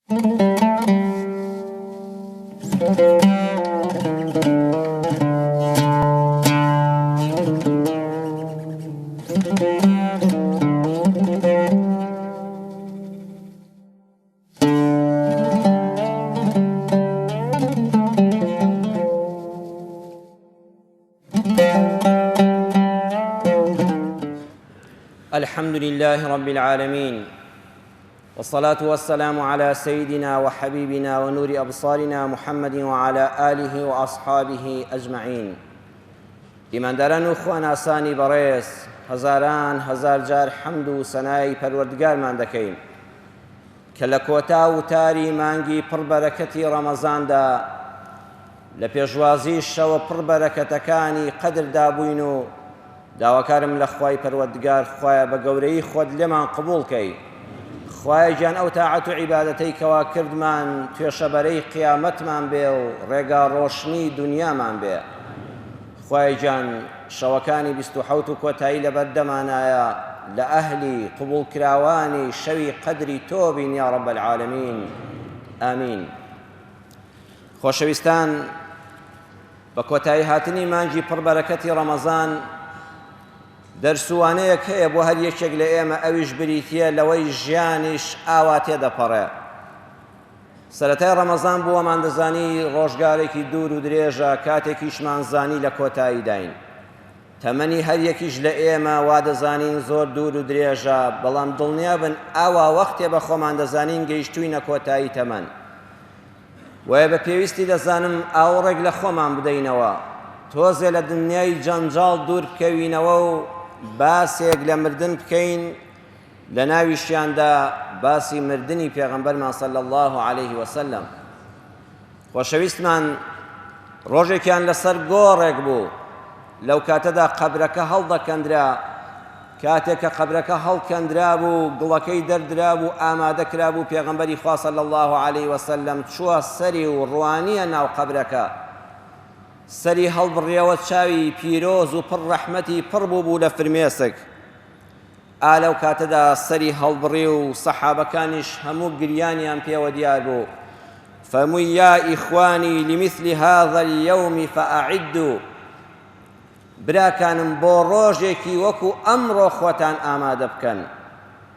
الحمد لله رب العالمين، والصلاة والسلام على سيدنا وحبيبنا ونور أبصارنا محمد وعلى آله وأصحابه أجمعين. ئیمانداران و خواناسانی بەڕێز، هەزاران هەزار جار حەمد و سەنای پەروەردگارمان دەکەین کە لە کۆتا و تاری مانگی پڕبەرەکەتی ڕەمەزاندا لە پێشوازی شەوە پڕبەرەکەتەکانی قەدردا بووین و داواکارم لە خوای پەروەردگار خوایە بە گەورەی خۆت لێمان قبوڵ کەی. خوایە گیان ئەو تاعەت و عیبادەتەی کەوا کردمان توێشەبەرەی قیامەتمان بێ و ڕێگا ڕۆشنی دنیامان بێ. خوایە گیان شەوەکانی 27 و کۆتایی لە بەردەمانایە لە ئەهلی قبوڵکراوانی شەوی قەدری تۆ بین یا ڕەب العالەمین. ئامین. خۆشەویستان، بە کۆتایی هاتنی مانگی پڕبەرەکەتی ڕەمەزان دەرسوانەیەک هەیە بۆ هەر یەکێک لە ئێمە، ئەویش بریتیە لەوەی ژیانیش ئاوا تێدەپەڕێ. سەرەتای ڕەمەزان بووەمان دەزانی ڕۆژگارێکی دوور و درێژە، کاتێکیشمان زانی لە کۆتایی داین. تەمەنی هەر یەکیش لە ئێمە وا دەزانین زۆر دوور و درێژە، بەڵام دڵنیا بن ئاوا وەختێ بە خۆمان دەزانین گەیشتووینە کۆتایی تەمەن. وایە بە پێویستی دەزانم ئاوڕێک لە خۆمان بدەینەوە، تۆزێ لە دنیای جەنجاڵ دوور بکەوینەوە و باسێک لە مردن بکەین. لە ناویشیاندا باسی مردنی پێغەمبەرمان صلی الله عليه وسلم. خۆشەویستمان، ڕۆژێکیان لەسەر گۆڕێک بوو، لەو کاتەدا قەبرەکە هەڵدەکەندرا. کاتێک کە قەبرەکە هەڵکەندرا بوو، گڵەکەی دەردرا بوو، ئامادەکرا بوو، پێغەمبەری خوا صلی الله عليه وسلم چووە سەری و ڕوانیە ناو قەبرەکە. سەری هەڵبڕیەوە، چاوی پیرۆز و پڕ ڕەحمەتی پڕ بوو لە فرمێسک. ئالەو کاتەدا سەری هەڵبڕی و سەحابەکانیش هەموو گریانیان پێوە دیار بوو. فەرمووی یا ئیخوانی لمثل هذا اليوم فأعدوا، براکانم بۆ ڕۆژێکی وەکو ئەمڕۆ خۆتان ئامادە بکەن،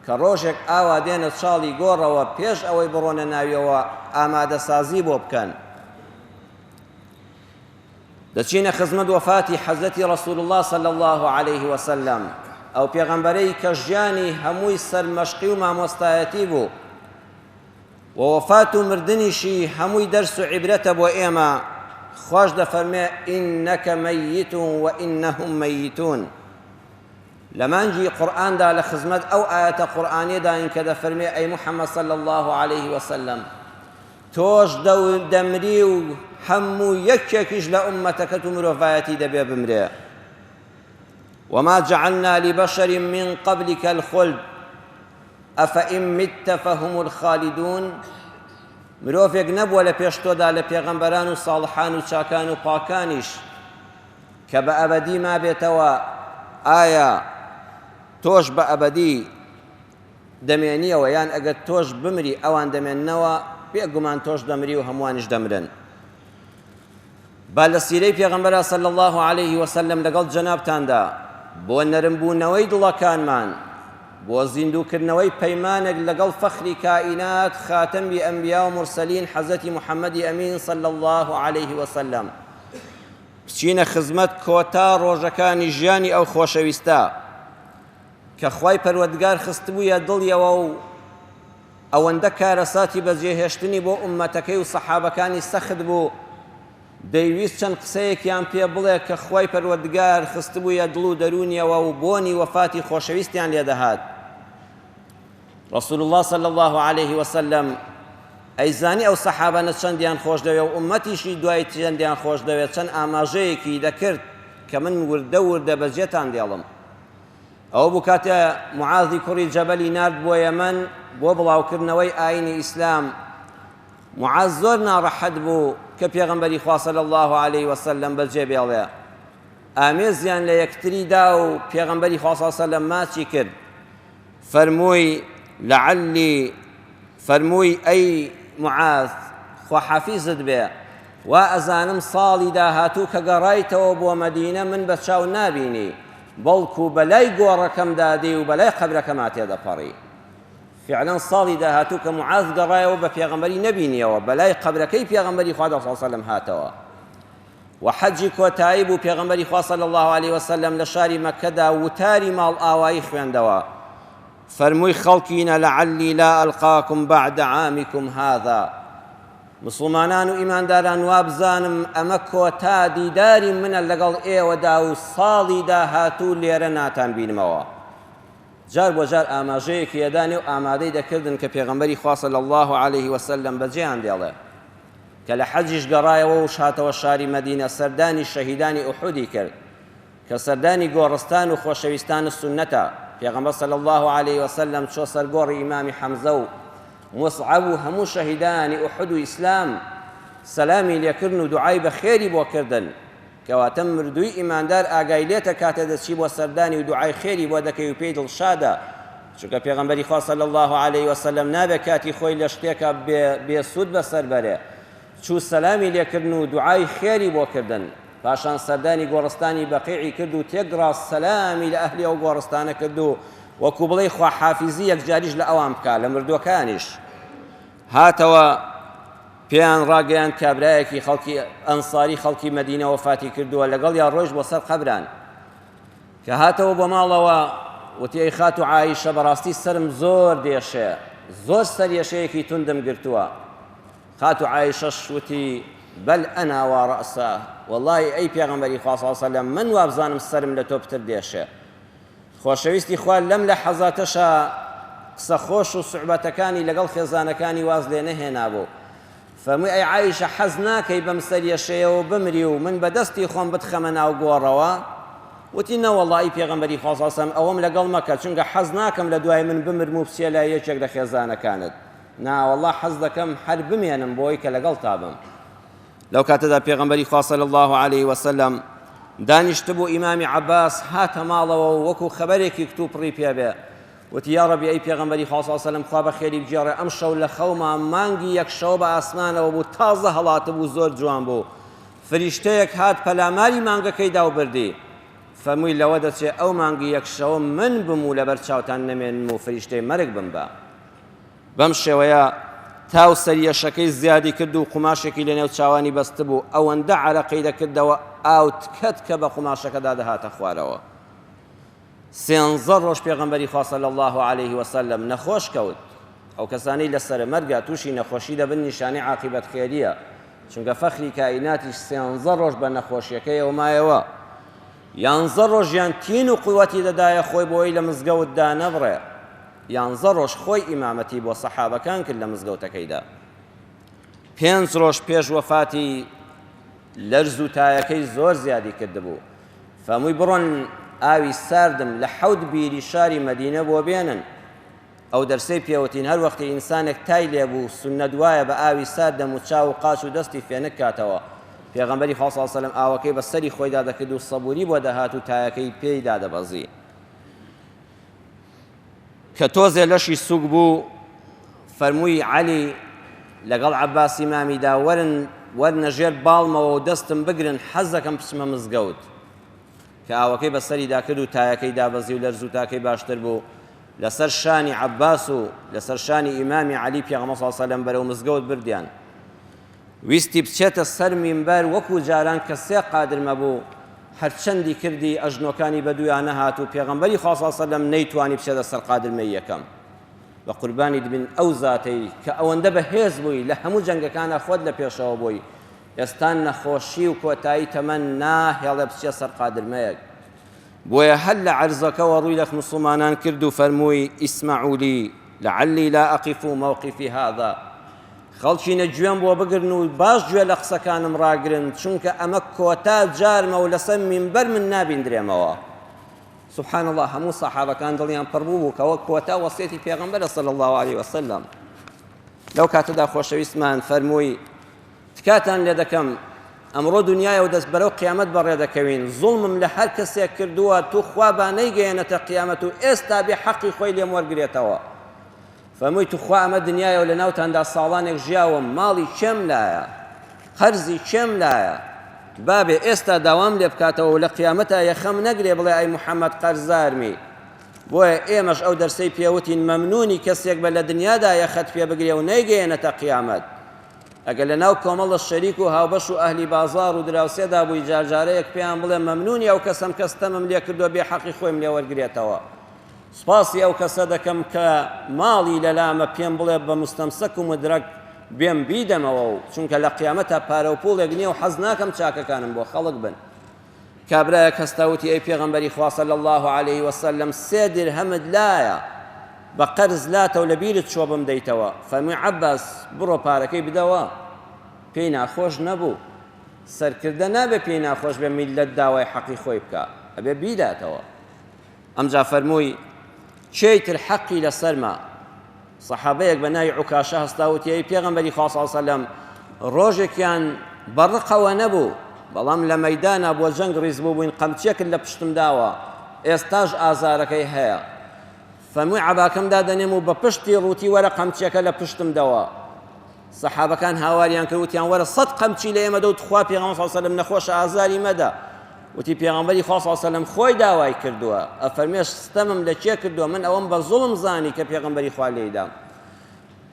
کە ڕۆژێک ئاوا دێنە چاڵی گۆڕەوە پێش ئەوەی بڕۆنە ناویەوە ئامادەسازی بۆ بکەن. دەچینە خزمەت وەفاتی حەزەتی ڕەسوول الله صلی الله عليه وسلم، ئەو پێغەمبەرەی کە ژیانی هەمووی سەرمەشقی و مامۆستایەتی بوو و وەفات و مردنیشی هەمووی دەرس و عیبرەتە بۆ ئێمە. خۆش دەفەرمێ ئینەکە مەیت وئینەهم مەیتون. لە مانگی قورئاندا لە خزمەت ئەو ئاەتە قورئانیەداین کە دەفەرمێ ئەی محەممەد صلی الله عليه وسلم، تۆش دەمری و هەموو یەکێکیش لە ئومەتەکەت و مرۆڤایەتی دەبێ بمرێ. وما جعلنا لبشر من قبلك الخلد أفإن مت فهم الخالدون. مرۆڤێک نەبووە لە پێش تۆدا لە پێغەمبەران و ساڵحان و چاکان و پاکانیش کە بە ئەبەدی ما بێتەوە. ئایا تۆش بە ئەبەدی دەمێنیەوە، یان ئەگەر تۆش بمری ئەوان دەمێننەوە؟ بێگومان تۆش دەمری و هەمووانیش دەمرن. با لە سیرەی پێغەمبەر صلی الله عليه وسلم لەگەڵ جەنابتاندا بۆ نەرمبوونەوەی دڵەکانمان، بۆ زیندووکردنەوەی پەیمانێک لەگەڵ فەخری کائینات خاتەمی ئەنبیا و مرسەلین حەزەتی محەممەدی ئەمین صلی الله عليه وسلم، بچینە خزمەت کۆتا ڕۆژەکانی ژیانی ئەو خۆشەویستە کە خوای پەروەردگار خستبوویە دڵیەوە و ئەوەندە کارەساتی بەجێهێشتنی بۆ ئومەتەکەی و سەحابەکانی سەخت بوو، دەیویست چەند قسەیەکیان پێ بڵێ کە خوای پەروەردگار خستبوویە دڵ و دەرونیەوە و بۆنی وەفاتی خۆشەویستیان لێدەهات. ڕەسوول الله صلی الله عليه وسلم ئەیزانی ئەو سەحابانە چەندیان خۆش دەوێ و ئومەتیشی دوای چەندیان خۆش دەوێت، چەند ئاماژەیەکی دەکرد کە من وردە وردە بەجێتان دێڵم. ئەوە بوو کاتە معاذی کوڕی جەبەلی نارد بۆ یەمەن بۆ بڵاوکردنەوەی ئاینی ئیسلام. معاذ زۆر ناڕەحەت بوو کە پێغەمبەری خوا صلی الله عليه وسلم بەجێ بێڵێ. ئامێزیان لە یەکتری دا و پێغەمبەری خوا صلی الله عليه وسلم ماچی کرد. فەرمووی لعلی، فەرمووی ئەی معاذ خوا حەفیزت بێ وا ئەزانم ساڵی داهاتوو کە گەڕایتەوە بۆ مەدینە من بە چاو نابینی بەڵکو بەلای گۆڕەکەمدا دێی و بەلای قەبرەکەما تێدەپەڕی فعلا صاڵی داهاتوو کە معاذ گەڕایەوە بە پێغەمبەری نەبینیەوە بەلای قەبرەکەی پێغەمبەری خوا صلی الله علیه وسلم هاتەوە وحەجی کۆتایی بوو پێغەمبەری خوا صلی الله علیه وسلم لە شاری مەککەدا وتاری ماڵ ئاوایی خوێندەوە فەرمووی خەڵکینە لەعەلی لا ئەلقاکم بعد عامکم هذا مسلمانان و ئیمانداران وا بزانم ئەمە کۆتا دیداری منە لەگەڵ ئێوەدا و ساڵی داهاتوو لێرە ناتان بینمەوە جار بۆ جار ئاماژەیەکی ئەدانێ و ئامادەی دەکردن کە پێغەمبەری خوا صلی الله علیه وسلم بەجێیان دێڵێ کە لە حەجیش گەڕایەوە و شاتەوە شاری مەدینە سەردانی شەهیدانی ئوحودی کرد کە سەردانی گۆڕستان و خۆشەویستان سونەتە پێغەمبەر صلی الله علیه وسلم چۆ سەرگۆڕی ئیمامی حەمزە و مصعب و هەموو شەهیدانی ئوحود و ئیسلام سەلامی لێکردن و دوعای بەخێری بۆ کردن کەواتە مردووی ئیماندار ئاگای لێتە کاتە دەچی بۆ سەردانی و دوعای خێری بۆ دەکەی و پێی دڵشادە چونکە پێغەمبەری خوا صلی الله علیه وسلم نابێت کاتی خۆی لە شتێکە بێسوود بەسەر بەرێ چوو سەلامی لێکردن و دوعای خێری بۆ کردن پاشان سەردانی گۆڕستانی بەقیعی کرد و تێگڕا سەلامی لە ئەهلی ئەو گۆڕستانە کرد و وەکو بڵێ خوا حافیزی یەکجاریش لە ئەوان بکات لە مردووەکانیش هاتەوە پێیان ڕاگەیان کابرایەکی خەڵکی ئەنساری خەڵکی مەدینە وەفاتی کردووە لەگەڵ یا ڕۆژ بۆ سەر قەبران کە هاتەوە بۆ ماڵەوە وتی ئەی خات و عایشە بەڕاستی سرم زۆر دێشێ زۆر سەریێشەیەکی توندم گرتووە خات و عایشەش وتی بەل ئەنا وا ڕەئسە وەڵڵی ئەی پێغەمبەری خوا صلی الله علیه وسلم من وابزانم سرم لە تۆ پتر دێشێ خۆشەویستی خوا لەم لە حەزاتەشە قسە خۆش و سوعبەتەکانی لەگەڵ خێزانەکانی واز لێ نەهێنابوو فەرمووی ئەی عایشە حەز ناکەی بەم سەریەشەیەوە بمری و من بەدەستی خۆم بتخەمە ناو گۆڕەوە وتی نەوەڵڵی پێغەمبەری خوا صلی الله علیه وسلم ئەوەم لەگەڵ مەکە چونکە حەز ناکەم لە دوای من بمرم و بچێ لای یەکێک لە خێزانەکانت ناوەڵڵا حەز دەکەم هەر بمێنم بۆی کە لەگەڵ تابم لەو کاتەدا پێغەمبەری خوا صلی الله علیه وسلم دانیشتبوو ئیمامی عەباس هاتە ماڵەوە و وەکو خەبەرێکی کتوو پڕی پێ بێ وتی یا ڕەبی ئەی پێغەمبەری خوا صلی الله علیه وسلم خوا بەخێری بگێڕێ ئەم شەو لە خەوما مانگی یەک شەو بە ئاسمانەوە بوو تازە هەڵاتبوو زۆر جوان بوو فریشتەیەک هات پەلاماری مانگەکەی داوبردی فەرمووی لەوە دەچێ ئەو مانگی یەک شەوە من بم و لەبەر چاوتان نەمێنم و فریشتەی مەرگ بم بە بەم شێوەیە تاو سەریەشەکەی زیادی کرد و قوماشێکی لە نێو چاوانی بەستە بوو ئەوەندە عەرەقەی دەکردەوە ئاو تکەت کە بە قوماشەکەدا دەهاتە خوارەوە سێنزە ڕۆژ پێغەمبەری خوا صلی الله علیه وسلم نەخۆش کەوت ئەو کەسانەی لەسەر مەرگا تووشی نەخۆشی دەبن نیشانەی عاقبەت خێریە چونکە فەخری کائیناتیش سێنزە ڕۆژ بە نەخۆشیەکەیەوە مایەوە یانزە ڕۆژیان تین و قووەتی دەدایە خۆی بۆی لە مزگەوتدا نەبڕێ یانزە ڕۆژ خۆی ئیمامەتی بۆ سەحابەکان کرد لە مزگەوتەکەیدا پێنج ڕۆژ پێش وەفاتی لەرز و تایەکەی زۆر زیادی کردبوو فەرمووی بڕۆن ئاوی ساردم لە حەوت بیری شاری مەدینە بۆ بێنن ئەو دەرسەی پێوتین هەر وەختی ئینسانێک تای لێبوو سونەت وایە بە ئاوی سارد دەم و چاو و قاچ و دەستی فێنک کاتەوە پێغەمبەری خوا صلی الله علیه وسلم ئاوەکەی بە سەری خۆیدا دەکرد و سەبووری بۆ دەهات و تایەکەی پێی دادەبەزی کە تۆزێ لەشی سووک بوو فەرمووی عەلی لەگەڵ عەباس ئیمامیدا وەرنە ژێر باڵمەوە و دەستم بگرن حەز دەکەم بچمە مزگەوت کە ئاوەکەی بەسەری داکرد و تایەکەی دابەزی و لەرز و تاکەی باشتر بوو لەسەر شانی عەباس و لەسەر شانی ئیمامی عەلی پێغەمبەر صلی الله علیه وسلم بەرەو مزگەوت بردیان ویستی بچێتە سەر مینبەر وەکو جاران کە سێ قادر مەبوو هەرچەندی کردی ئەژنۆکانی بەدویان نەهات و پێغەمبەری خوا صلی الله علیه وسلم نەیتوانی بچێتە سەر قادرمەی یەکەم بە قوربانی دبن ئەو زاتەی کە ئەوەندە بەهێز بووی لە هەموو جەنگەکانە خۆت لە پێشەوە بووی ئێستا نەخۆشی و کۆتایی تەمەن ناهێڵێ بچێ سەر قادرمەیەک بۆیە هەر لە عەرزەکەوە ڕووی لە موسڵمانان کرد و فەرمووی ئیسمعوا لی لعلی لا ئەقف موقفی هذا خەڵکی نەگوێم بۆ بگرن و باش گوێ لە قسەکانم ڕاگرن چونکە ئەمە کۆتا جارمە و لەسەر مینبەر من نابیندرێمەوە سبحان الله هەموو سەحابەکان دڵیان پڕ بوو کەوە کۆتا وەسیەتی پێغەمبەرە صلی الله علیه وسلم لەو کاتەدا خۆشەویستمان فەرمووی تکاتان لێ دەکەم ئەمڕۆ دنیایە و دەست بەرەو قیامەت بەڕێ دەکەوین زوڵمم لە هەر کەسێک کردووە تو خوا با نەیگەیەنێتە قیامەت و ئێستا بێ حەقی خۆی لێم وەرگرێتەوە فەرمووی توخوا ئەمە دنیایە و لە ناوتاندا ساڵانێک ژیاوە ماڵی چێم لایە قەرزی چێم لایە بابێ ئێستا داوام لێ بکاتەوە و لە قیامەتە یەخەم نەگرێ بڵێ ئەی محەممەد قەرزارمی بۆیە ئێمەش ئەو دەرسەی پێوتین مەمنونی کەسێک بە لە دنیادا یەخەت پێ بگرێ و نەیگەێنێتە قیامەت ئەگەر لە ناو کۆمەڵە شەریک و هاوبەش و ئەهلی بازار و دراوسێدا بووی جارجارەیەک پێیان بڵێ مەمنونی ئەو کەسم کەستەمم لێ کردووە بێ حەقی خۆیم لێ وەرگێتەوە سپاسی ئەو کەسە دەکەم کە ماڵی لەلامە پێم بڵێ بە مستەمسەک و مدرەک بێم بیدەمەوە و چونکە لە قیامەتە پارە و پوڵێک نییە و حەز ناکەم چاکەکانم بۆ خەڵک بن کابرایە کەستاوتی ئەی پێغەمبەری خوا صلی الله علیه وسلم 3 درهەمت لایە بە قەرز لاتە و لە بیرت چۆ بم دەیتەوە فەرمووی عەباس بڕۆ پارەکەی بدەوە پێی ناخۆش نەبوو سەرکردە نابێ پێی ناخۆش بێ میلەت داوای حەقی خۆی بکە ئەبێ بیداتەوە ئەمجا فەرمووی چێتر حەقی لەسەرمە سەحابەیەک بە ناوی عوکاشە هەستاوتی ئەی پێغەمبەری خوا صلی الله علیه وسلم ڕۆژێکیان بەڕقەوە نەبوو بەڵام لە مەیدانە بۆ جەنگ ڕیز بوو بووین قەمچێکت لە پشتم داوە ئێستاش ئازارەکەی هەیە فەرمووی عەباکەم دادەنێم و بە پشتی ڕووتی وەرە قەمچێکە لە پشتم دەوە سەحابەکان هاواریان کرد وتیان وەرە 100 قەمچی لە ئێمە دەوت خوا پێغەمبەر صلی الله علیه وسلم نەخۆشە ئازاری مەدە وتی پێغەمبەری خوا صلی الله علیه وسلم خۆی داوای کردووە ئەفەرمێش ستەمم لە کێ کردووە من ئەوەم بە زوڵم زانی کە پێغەمبەری خوا لێیدام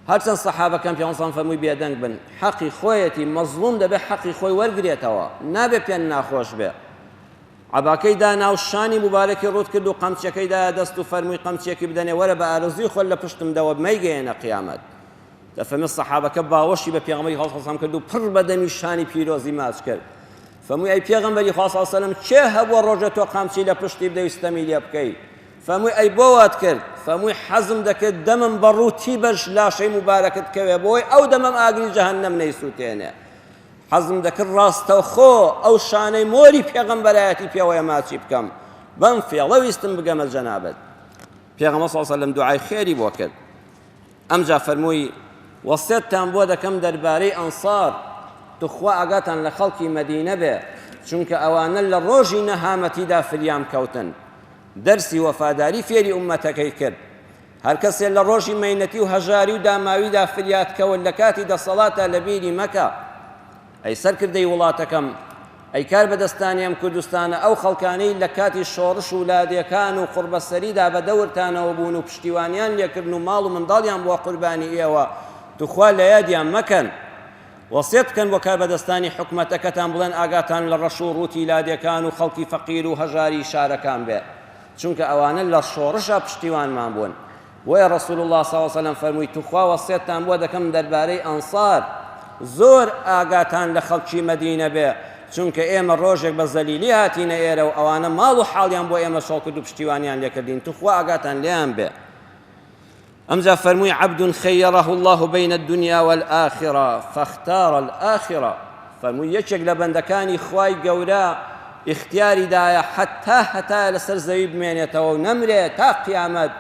هەرچەند سەحابەکان پێغەمبەر صلی الله علیه وسلم فەرمووی بێدەنگ بن حەقی خۆیەتی مەزلوم دەبێ حەقی خۆی وەرگرێتەوە نابێ پێیان ناخۆش بێ عەباکەی دانا و شانی مبارەکی ڕوت کرد و قەمچەکەی دایە دەست و فەرمووی قەمچێکی بدەنێ وەرە بە ئارەزوی خۆت لە پشتم دەوە مەیگەێنە قیامەت دەفەرمێ سەحابەکە باوەشی بە پێغەمبەری خوا صلی الله علیه وسلم کرد و پڕ بە دەمی شانی پیرۆزی ماچ کرد فەرمووی ئەی پێغەمبەری خوا صلی الله علیه وسلم چێ هەبووە ڕۆژە تۆ قەمچی لە پشتی بدەویستەمی لێ بکەی فەرمووی ئەی بۆ وات کرد فەرمووی حەزم دەکرد دەمم بە ڕووتی بەش لاشەی مبارەکت کەوێ بۆی ئەو دەمەم ئاگری جەهەنەم نەیسووتێنێ حەزم دەکرد ڕاستەوخۆ ئەو شانەی مۆری پێغەمبەرایەتی پێوەیە ماچی بکەم بەم فێڵە ویستم بگەمە جەنابەت پێغەمبەر صلی الله علیه وسلم دوعای خێری بۆ کرد ئەمجا فەرمووی وەسیەتتان بۆ دەکەم دەربارەی ئەنسار توخوا ئاگاتان لە خەڵکی مەدینە بێ چونکە ئەوانە لە ڕۆژی نەهامەتیدا فریام کەوتن دەرسی وەفاداری فێری ئومەتەکەی کرد هەر کەسێ لە ڕۆژی مەینەتی و هەژاری و داماویدا فریاد کەوت لە کاتی دەسەڵاتە لە بیری مەکە ئەی سەرکردەی وڵاتەکەم ئەی کار بەدەستانیەم کوردستانە ئەو خەڵکانەی لە کاتی شۆڕش و لادیەکان و قوربەسەریدا بە دەورتانەوە بوون و پشتیوانیان لێکردن و ماڵ و منداڵیان بۆ قوربانی ئێوە توخوا لە یادیان مەکەن وەسیەت بکەن بۆ کار بەدەستانی حکومەتەکەتان بڵێن ئاگاتان لە ڕەش و ڕووتی لادیەکان و خەڵکی فەقیر و هەژاری شارەکان بێ چونکە ئەوانە لە شۆڕشە پشتیوانمان بوون بۆیە ڕەسوول الله صلی الله علیه وسلم فەرمووی توخوا وەسیەتتان بۆ دەکەم دەربارەی ئەنسار زۆر ئاگاتان لە خەڵکی مەدینە بێ چونکە ئێمە ڕۆژێک بە زەلیلی هاتینە ئێرە و ئەوانە ماڵ و حاڵیان بۆ ئێمە شۆڵ کرد و پشتیوانیان لێکردین توخوا ئاگاتان لێیان بێ ئەمجا فەرمووی عەبد خەیەڕەه الله بین الدنیا والآخرة فاختار الآخرة فەرمووی یەکێک لە بەندەکانی خوای گەورە اختیاری دایە هەتا لەسەر زەوی بمێنێتەوە و نەمرێت تا قیامەت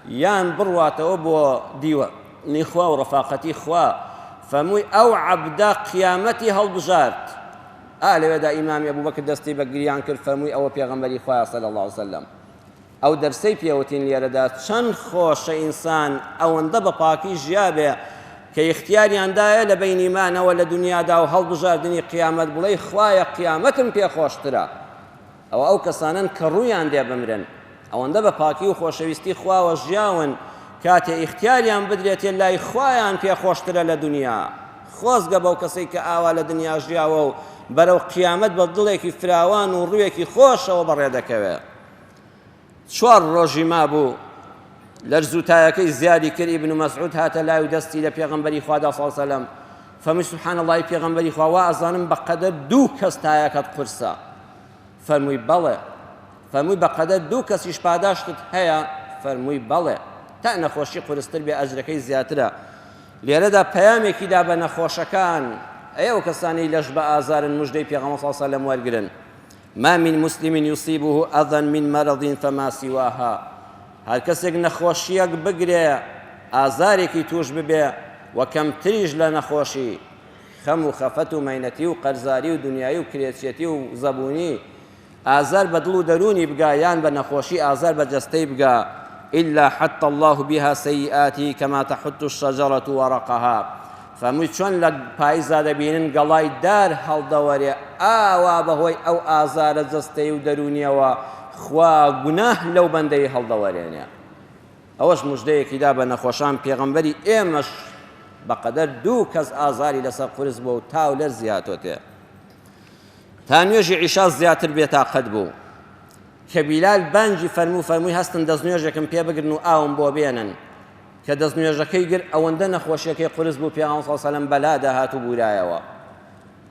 یان بڕواتەوە بۆ دیوەنی خوا و ڕەفاقەتی خوا فەرمووی ئەو عەبدە قیامەتی هەڵبژارد لەوێدا ئیمامی ئەبوبەکر دەستی بە گریان کرد فەرمووی ئەوە پێغەمبەری خوایە صلی الله علیه وسلم ئەو دەرسەی پێوتین لێرەدا چەند خۆشە ئینسان ئەوەندە بە پاکی ژیابێ کە اختیاریاندایە لە بەینیمانەوە لە دنیادا و هەڵبژاردنی قیامەت بڵێ خوایە قیامەتم پێخۆشترە ئەوە ئەو کەسانن کە ڕوویان دێ بمرن ئەوەندە بە پاکی و خۆشەویستی خواوە ژیاون کاتێ اختیاریان بدرێتێ لای خوایان پێخۆشترە لە دنیا خۆزگە بەو کەسەی کە ئاوا لە دنیا ژیاوە و بەرەو قیامەت بە دڵێکی فراوان و ڕوویەکی خۆشەوە بەڕێ دەکەوێت 4 ڕۆژی مابوو لەرزوتایەکەی زیادی کرد ئیبن مەسعود هاتە لای و دەستی لە پێغەمبەری خوادا صلی الله علیه وسلم فەرمووی سوبحان الله پێغەمبەری خوا وا ئەزانم بەقەدەر 2 کەس تایەکەت قورسە فەرمووی بەڵێ فەرمووی بەقەدەر 2 کەسیش پاداشتت هەیە فەرمووی بەڵێ تا نەخۆشی قورستر بێ ئەجرەکەی زیاترە لێرەدا پەیامێکی دا بە نەخۆشەکان ئەو کەسانی لەش بە ئازارن موژدەی پێغەمبەر صلی الله علیه وسلم وەرگرن ما من مسلم يصيبه أذى من مرض فما سواها هر کەسێک نەخۆشیەک بگرێ ئازارێکی توش ببێ و کەمتریش لە نەخۆشی خەم و خەفەت و مەینەتی و قەرزاری و دنیایی و کرێچێتی و زەبوونی ئازار بە دڵ و دەرونی بگا یان بە نەخۆشی ئازار بە جەستەی بگا إلا حط الله بها سيئاته كما تحط الشجرة ورقها. فەرمووی چۆن لە پاییزا دەبینن گەڵای دار هەڵدەوەرێ ئاوا بەهۆی ئەو ئازارە جەستەی و دەرونیەوە خوا گوناه لەو بەندەی هەڵدەوەرێنێ. ئەوەش موژدەیەکی دا بە نەخۆشان پێغەمبەری ئێمەش بەقەدەر دوو کەس ئازاری لەسەر قورس بووە و تاو لەر زیاتۆتێ. تا نوێژی عیشا زیاتر بێتاقەت بوو کە بیلال بانگی فەرمووی هەستن دەستنوێژێکم پێ بگرن و ئاوم بۆ بێنن کە دەستنوێژەکەی گر ئەوەندە نەخۆشیەکەی قورس بوو پێغەمبەر صلی الله علیه و سەلەم بەلادا هاتوو بورایەوە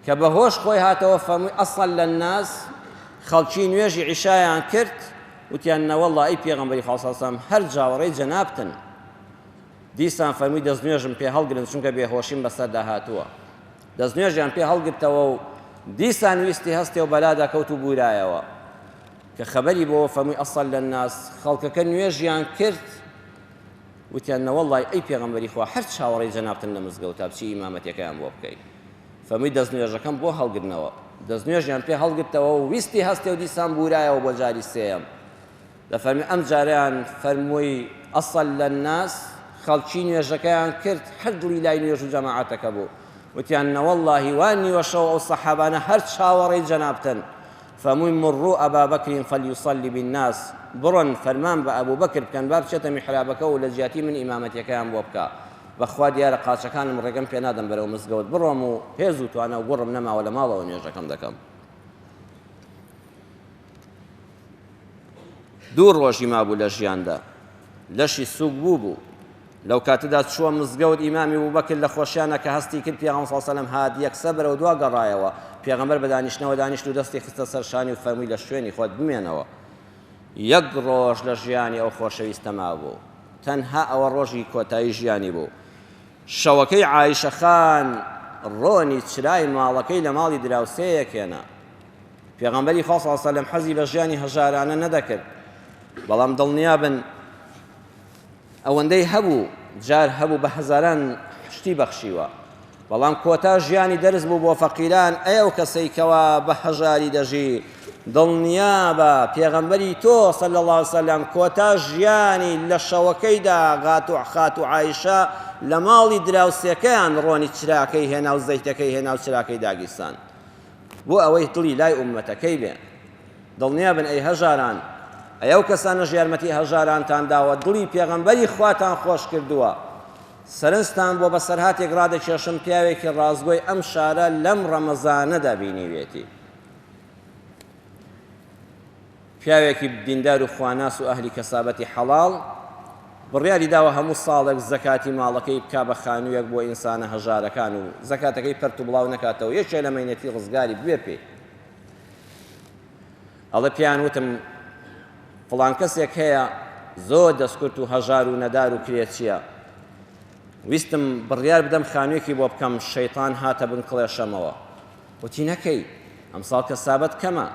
کە بەهۆش خۆی هاتەوە فەرمووی ئەسڵ لەناس خەڵکی نوێژی عیشایان کرد وتیان نەوەڵڵا ئەی پێغەمبەری خوا صلی الله علیه و سەلەم هەر جاوەڕێی جەنابتن. دیسان فەرمووی دەستنوێژم پێ هەڵگرن چونکە بێهۆشیم بەسەردا هاتووە. دەستنوێژیان پێ هەڵگرتەوە و دیسان ویستی هەستێ و بەلادا کەوت و بورایەوە کە خەبەری بۆ فەرمووی ئەسڵ لەناس خەڵکەکە نوێژیان کرد وتیان نەوەڵڵای ئەی پێغەمبەری خوا هەر چاوەڕێی جەنابتن لە مزگەوتا بچی ئیمامەتیەکەیان بۆ بکەیت. فەرمووی دەستنوێژەکەم بۆ هەڵگرنەوە. دەستنوێژیان پێ هەڵگرتەوە و ویستی هەستێ و دیسان بورایەوە بۆ جاری سێیەم. دەفەرمی ئەم جاریان فەرمووی ئەسڵ لەناس خەڵکی نوێژەکەیان کرد هەر دڵی لای نوێژ و جەماعەتەکە بوو وتیان نەوەڵڵاهی وان نیوەشەوە ئەو سەحابانە هەر چاوەڕێی جەنابتن. فەرمووی مڕوا ئەبا بەکر فەلیوسەلی بالناس بڕۆن فەرمان بە ئەبوو بەکر بکەن با بچێتە میحرابەکە و لە جیاتی من ئیمامەتیەکەیان بۆ بکە. بەخوا دیارە قاچەکانم ڕێگەم پێ نادەم بەرەو مزگەوت بڕۆم و هێز و توانە و گوڕم نەماوە لە ماڵەوە نوێژەکەم دەکەم. دوو ڕۆژی مابوو لە ژیاندا لەشی سووک بوو لەو کاتەدا چووە مزگەوت ئیمامی بوو بەکر لە خۆشیانە کە هەستی کرد پێغەمبەر صلی الله علیه و سەلەم هات یەکسەر بەرەو دوا گەڕایەوە. پێغەمبەر بە دانیشتنەوە دانیشت و دەستی خستە سەر شانی و فەرمووی لە شوێنی خۆت بمێنەوە. یەک ڕۆژ لە ژیانی ئەو خۆشەویستە مابوو تەنها ئەوە ڕۆژی کۆتایی ژیانی بوو. شەوەکەی عایشە خان ڕۆنی چرای ماڵەکەی لە ماڵی دراوسەیەکێنە. پێغەمبەری خوا صلی الله علیه و سەلەم حەزی بە ژیانی هەژارانە نەدەکرد بەڵام دڵنیا بن ئەوەندەی هەبوو جار هەبوو بە هەزاران شتی بەخشیوە بەڵام کۆتا ژیانی دەرز بوو بۆ فەقیران ئەو کەسەی کەوا بە هەژاری دەژی دڵنیا بە پێغەمبەری تۆ صلی الله علیه و سەلەم کۆتا ژیانی لە شەوەکەیدا خات و عایشە لە ماڵی دراوسێکەیان ڕۆنی چراکەی هێنا و زەیتەکەی هێنا و چراکەی داگیرسان بۆ ئەوەی دڵی لای ئومەتەکەی بێ. دڵنیا بن ئەی هەژاران ئەو کەسانە یارمەتی هەژارانتان داوە دڵی پێغەمبەری خواتان خۆش کردووە سەرنجتان بۆ بەسەرهاتێک ڕادەکێشم پیاوێکی ڕازگۆی ئەم شارە لەم ڕەمەزانەدا بینیوێتی. پیاوێکی دیندار و خواناس و ئەهلی کەسابەتی حەڵاڵ بڕیاری داوە هەموو ساڵێک زەکاتی ماڵەکەی بکا بە خانوویەک بۆ ئینسانە هەژارەکان و زەکاتەکەی پەرت و بڵاو نەکاتەوە یەکێ لە مەینەتی ڕزگاری بوێ پێ. ئەڵێ پیان وتم فڵان کەسێک هەیە زۆر دەستکورت و هەژار و نەدار و کرێچیە ویستم بڕیار بدەم خانوویەکی بۆ بکەم شەیطان هاتە بن کڵێشەمەوە. وتی نەکەی ئەمساڵ کەسابەت کەمە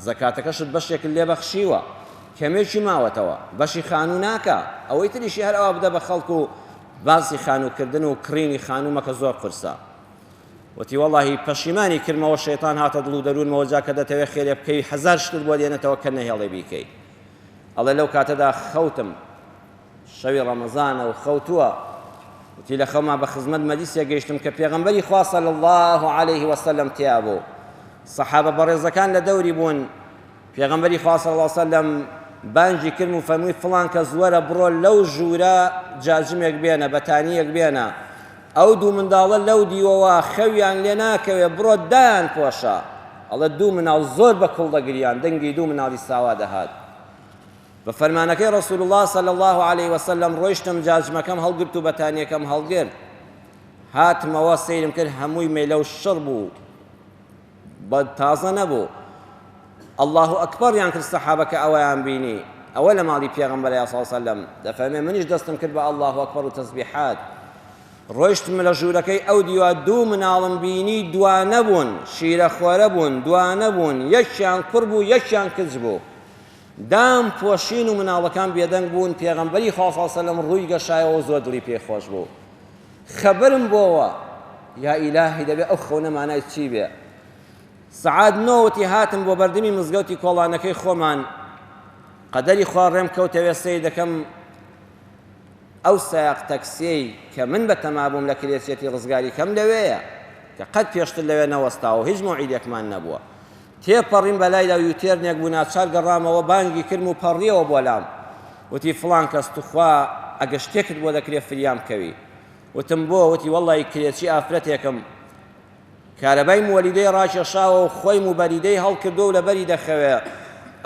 زەکاتەکەشت بەشێک لێ بەخشیوە کەمێکی ماوەتەوە بەشی خانوو ناکە ئەوەی تریشی هەر ئەوە بدە بە خەڵک و باسی خانووکردن و کڕینی خانوومەکە زۆر قرسە. وتی وەڵڵاهی پەشیمانی کردمەوە شەیطان هاتە دڵ و دەروونمەوە جا کە دەتەوێت خێرێ بکەی هەزار شتت بۆ دێنێتەوە کە نەهێڵێ بیکەی. ئەڵێ لەو کاتەدا خەوتم شەوی ڕەمەزانە و خەوتووە وتی لە خەوما بە خزمەت مەجلیسێک گەیشتم کە پێغەمبەری خوا صلی الله علیه و سەلەم تیا بوو. سەحابە بەڕێزەکان لە دەوری بوون. پێغەمبەری خوا صلی الله علیه و سەلەم بانگی کرد و فەرمووی فڵان کەس وەرە بڕۆ لەو ژوورە جاجمێک بێنە بەتانیەک بێنە ئەو دوو منداڵە لەو دیوەوە خەویان لێ ناکەوێ بڕۆ دایان پۆشە. ئەڵێ دوو مناڵ زۆر بە کڵ دەگریان دەنگی دوو مناڵی ساوا دەهات. بە فەرمانەکەی ڕەسوول الله صلی الله علیه و سەلەم ڕۆیشتم جاجمەکەم هەڵگرت و بەتانیەکەم هەڵگرت هاتمەوە سەیرم کرد هەمووی مەیلە و شڕ بوو بە تازە نەبوو. الله ئەکبەر یان کرد سەحابەکە ئەوەیان بینی ئەوە لە ماڵی پێغەمبەرە صلی الله علیه و سەلەم دەفەرمێ منیش دەستم کرد بە الله ئەکبەر و تەسبیحات ڕۆیشتم لە ژوورەکەی ئەو دیوە دوو مناڵم بینی دوانە بوون شیرە خۆرە بوون دوانە بوون یەکیان کوڕ بوو یەکیان کچ بوو دام پۆشین و مناڵەکان بێدەنگ بوون. پێغەمبەری خوا صلی الله علیه و سەلەم ڕووی گەشایەوە زۆر دڵی پێخۆش بوو. خەبەرم بۆوە یا ئیلاهی دەبێ ئەو خەونە مانای چی بێ. سەعات نۆوەتی هاتم بۆ بەردەمی مزگەوتی کۆڵانەکەی خۆمان قەدەری خوا ڕێم کەوتەوێ سەیر دەکەم ئەو سایق تەکسیەی کە من بە تەمابووم لە کرێچێتی ڕزگاری کەم لەوەیە کە قەت پێشتر لەوێ نەوەستاوە هیچ موعیدێکمان نەبووە تێپەڕیم بەلای لاویوتێرنێک بوو ناچار گەڕامەوە بانگی کردم و پەڕیەوە بۆ لام وتی فڵان کەس توخوا ئەگە شتێکت بۆ دەکرێت فریام بکەوی وتم بۆ وتی وەڵڵی کرێچی ئافرەتێکم کارەبای موەلیدەی ڕاکێشاوە و خۆی موبەریدەی هەڵکردو و لەبەری دەخەوێ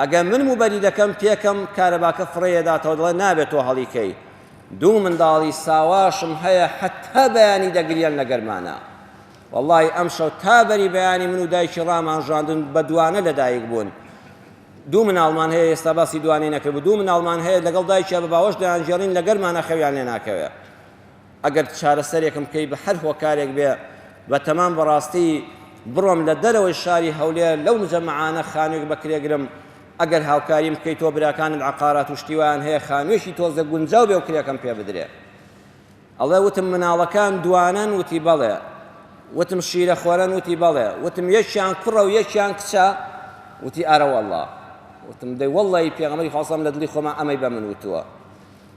ئەگە من موبەریدەکەم پێکەم کارەباکە فڕێداتەوە دڵێ نابێت تۆ هەڵیکەی دوو منداڵی ساواشم هەیە حتا بەیانی دەگریان لە گەرمانە والله ئەم شەو تا بەری بەیانی من و دایکی ڕامانژاندن بە دوانە لەدایک بوون دوو مناڵمان هەیە ئێستا باسی دوانەی نەکرد دوو مناڵمان هەیە لەگەڵ دایکیا بە باوەش دەیانجێڕین لە گەرمانە خەویان لێ ناکەوێ ئەگەر چارەسەرێکم بکەی بە هەر هۆکارێک بێ بە تەمام بەڕاستی بڕۆم لە دەرەوەی شاری هەولێر لەو مجەمەعانە خانوویەک بەکرێگرم ئەگەر هاوکاریم بکەیت تۆ براکانت عەقارات و شتیوان هەیە خانوویەکی تۆزە گونجاو بێ و کرێکەم پێ بدرێ ئەڵێ وتم مناڵەکان دوانن وتی بەڵێ وتم شیرە خۆرن وتی بەڵێ وتم یەکیان کوڕە و یەکیان کچە وتی ئەرە وەڵڵا وتم دەی وەڵڵی پێغەمبەری خواستم لە دڵی خۆمان ئەمەی بە من وتووە